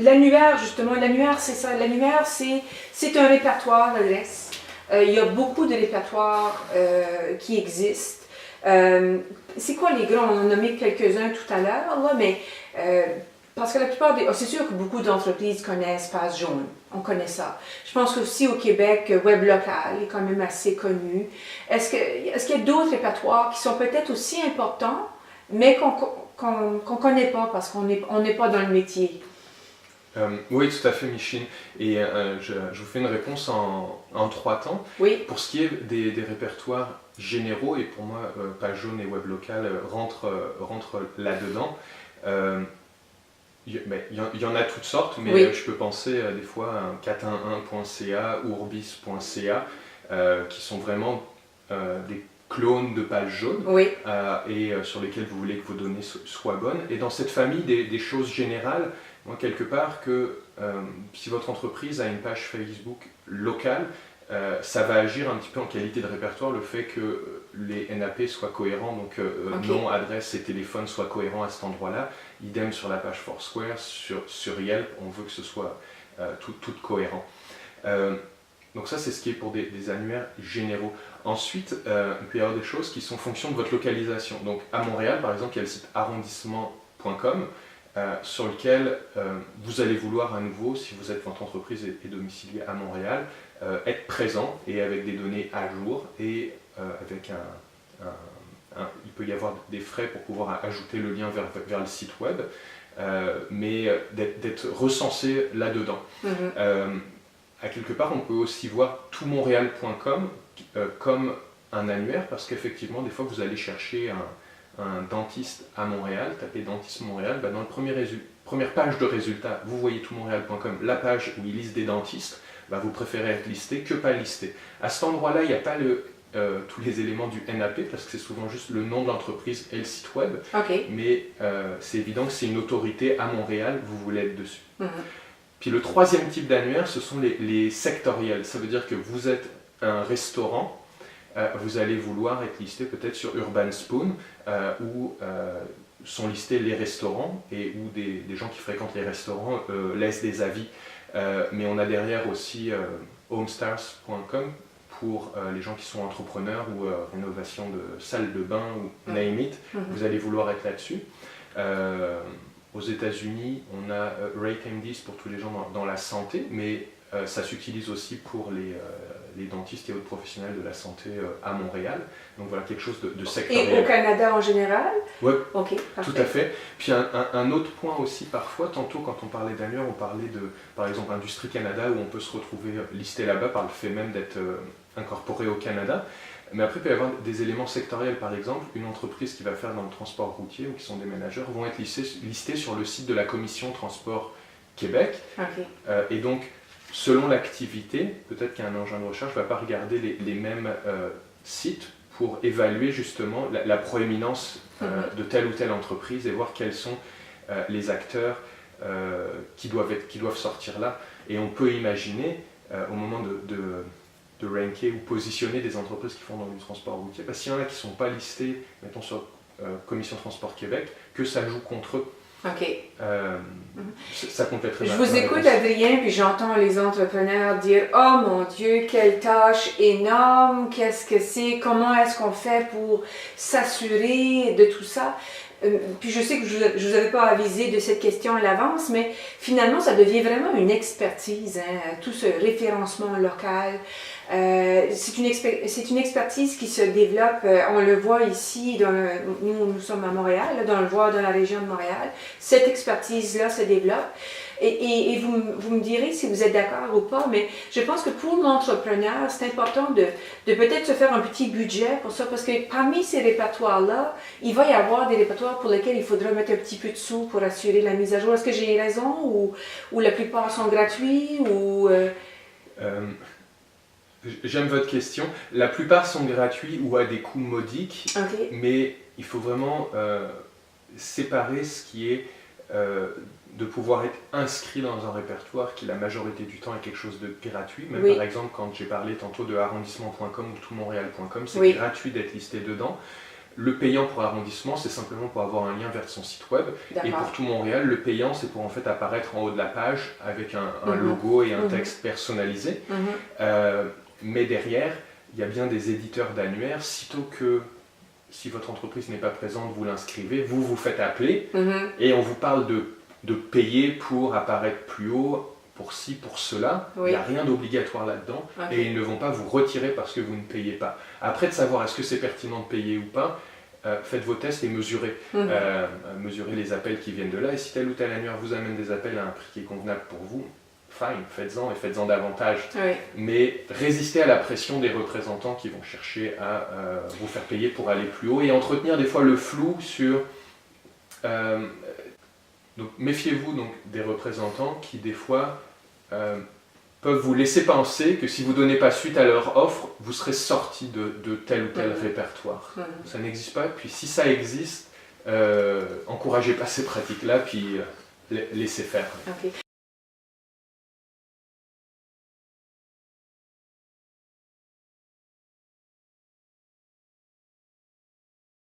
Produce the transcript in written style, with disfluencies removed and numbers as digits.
l'annuaire, justement, l'annuaire, c'est ça. L'annuaire, c'est un répertoire d'adresses. Il y a beaucoup de répertoires qui existent. C'est quoi les grands? On en a nommé quelques-uns tout à l'heure, là, mais parce que la plupart des... c'est sûr que beaucoup d'entreprises connaissent Page Jaune. On connaît ça. Je pense qu'aussi au Québec, Web Local est quand même assez connu. Est-ce qu'il y a d'autres répertoires qui sont peut-être aussi importants, mais qu'on ne connaît pas parce qu'on n'est pas dans le métier? Oui, tout à fait, Micheline. Et je vous fais une réponse en 3 temps. Oui. Pour ce qui est des répertoires généraux, et pour moi, Page Jaune et Web Local rentrent là-dedans. Il y en a toutes sortes, mais oui. Je peux penser des fois à 411.ca ou Urbis.ca, qui sont vraiment des clones de Page Jaune, oui. Et sur lesquels vous voulez que vos données soient bonnes. Et dans cette famille des choses générales, moi, quelque part, que si votre entreprise a une page Facebook locale, ça va agir un petit peu en qualité de répertoire, le fait que les NAP soient cohérents, donc okay. nom, adresse et téléphone soient cohérents à cet endroit-là. Idem sur la page Foursquare, sur Yelp, on veut que ce soit tout cohérent. Donc ça, c'est ce qui est pour des annuaires généraux. Ensuite, il peut y avoir des choses qui sont en fonction de votre localisation. Donc à Montréal, par exemple, il y a le site arrondissement.com, sur lequel vous allez vouloir à nouveau, si vous êtes votre entreprise est domiciliée à Montréal, être présent et avec des données à jour et avec il peut y avoir des frais pour pouvoir ajouter le lien vers le site web, mais d'être recensé là-dedans. Mm-hmm. À quelque part, on peut aussi voir toutmontréal.com comme un annuaire, parce qu'effectivement, des fois, vous allez chercher un dentiste à Montréal, tapez dentiste Montréal, dans la première page de résultats, vous voyez toutmontréal.com, la page où ils listent des dentistes, vous préférez être listé que pas listé. À cet endroit-là, il n'y a pas tous les éléments du NAP, parce que c'est souvent juste le nom de l'entreprise et le site web, okay. Mais c'est évident que c'est une autorité à Montréal, vous voulez être dessus. Mm-hmm. Puis le troisième type d'annuaire, ce sont les sectoriels. Ça veut dire que vous êtes un restaurant, vous allez vouloir être listé peut-être sur Urban Spoon, où sont listés les restaurants et où des gens qui fréquentent les restaurants laissent des avis. Mais on a derrière aussi homestars.com pour les gens qui sont entrepreneurs ou rénovation de salles de bain ou name it. Mm-hmm. Vous allez vouloir être là-dessus. Aux États-Unis, on a RateMD pour tous les gens dans la santé, mais ça s'utilise aussi pour les dentistes et autres professionnels de la santé à Montréal. Donc voilà, quelque chose de sectoriel. Et au Canada en général? Oui, okay, tout à fait. Puis un autre point aussi, parfois, tantôt quand on parlait d'annuaire, on parlait de, par exemple, Industrie Canada, où on peut se retrouver listé là-bas par le fait même d'être incorporé au Canada. Mais après, il peut y avoir des éléments sectoriels, par exemple, une entreprise qui va faire dans le transport routier ou qui sont des managers vont être listés sur le site de la Commission Transport Québec. Okay. Et donc, selon l'activité, peut-être qu'un engin de recherche ne va pas regarder les mêmes sites pour évaluer justement la proéminence de telle ou telle entreprise et voir quels sont les acteurs qui doivent sortir là. Et on peut imaginer, au moment de ranker ou positionner des entreprises qui font dans du transport routier, parce qu'il y en a qui ne sont pas listés, mettons sur Commission Transport Québec, que ça joue contre eux. OK. Ça compléterait. Je vous écoute, Adrien, puis j'entends les entrepreneurs dire « Oh mon Dieu, quelle tâche énorme, qu'est-ce que c'est, comment est-ce qu'on fait pour s'assurer de tout ça ?» Puis je sais que je ne vous avais pas avisé de cette question à l'avance, mais finalement, ça devient vraiment une expertise, tout ce référencement local. C'est une expertise qui se développe, on le voit ici, nous sommes à Montréal, on le voit dans la région de Montréal, cette expertise-là se développe. Et vous me direz si vous êtes d'accord ou pas, mais je pense que pour l'entrepreneur, c'est important de peut-être se faire un petit budget pour ça, parce que parmi ces répertoires-là, il va y avoir des répertoires pour lesquels il faudra mettre un petit peu de sous pour assurer la mise à jour. Est-ce que j'ai raison, ou la plupart sont gratuits, ou... J'aime votre question. La plupart sont gratuits ou à des coûts modiques, okay. Mais il faut vraiment séparer ce qui est de pouvoir être inscrit dans un répertoire qui la majorité du temps est quelque chose de gratuit. Mais oui. Par exemple, quand j'ai parlé tantôt de arrondissement.com ou toutmontréal.com, c'est gratuit d'être listé dedans. Le payant pour arrondissement, c'est simplement pour avoir un lien vers son site web. Et pour tout Montréal, le payant, c'est pour en fait apparaître en haut de la page avec un logo et un texte personnalisé. Mais derrière, il y a bien des éditeurs d'annuaires. Sitôt que, si votre entreprise n'est pas présente, vous l'inscrivez, vous vous faites appeler et on vous parle de payer pour apparaître plus haut, pour ci, pour cela. Il n'y a rien d'obligatoire là-dedans et ils ne vont pas vous retirer parce que vous ne payez pas. Après, de savoir est-ce que c'est pertinent de payer ou pas, faites vos tests et mesurez. Mesurez les appels qui viennent de là. Et si tel ou tel annuaire vous amène des appels à un prix qui est convenable pour vous, fine, faites-en et faites-en davantage. Mais résistez à la pression des représentants qui vont chercher à vous faire payer pour aller plus haut et entretenir des fois le flou sur... donc méfiez-vous donc des représentants qui des fois peuvent vous laisser penser que si vous ne donnez pas suite à leur offre, vous serez sorti de tel ou tel répertoire. Ça n'existe pas, puis si ça existe, encouragez pas ces pratiques-là, puis laissez faire.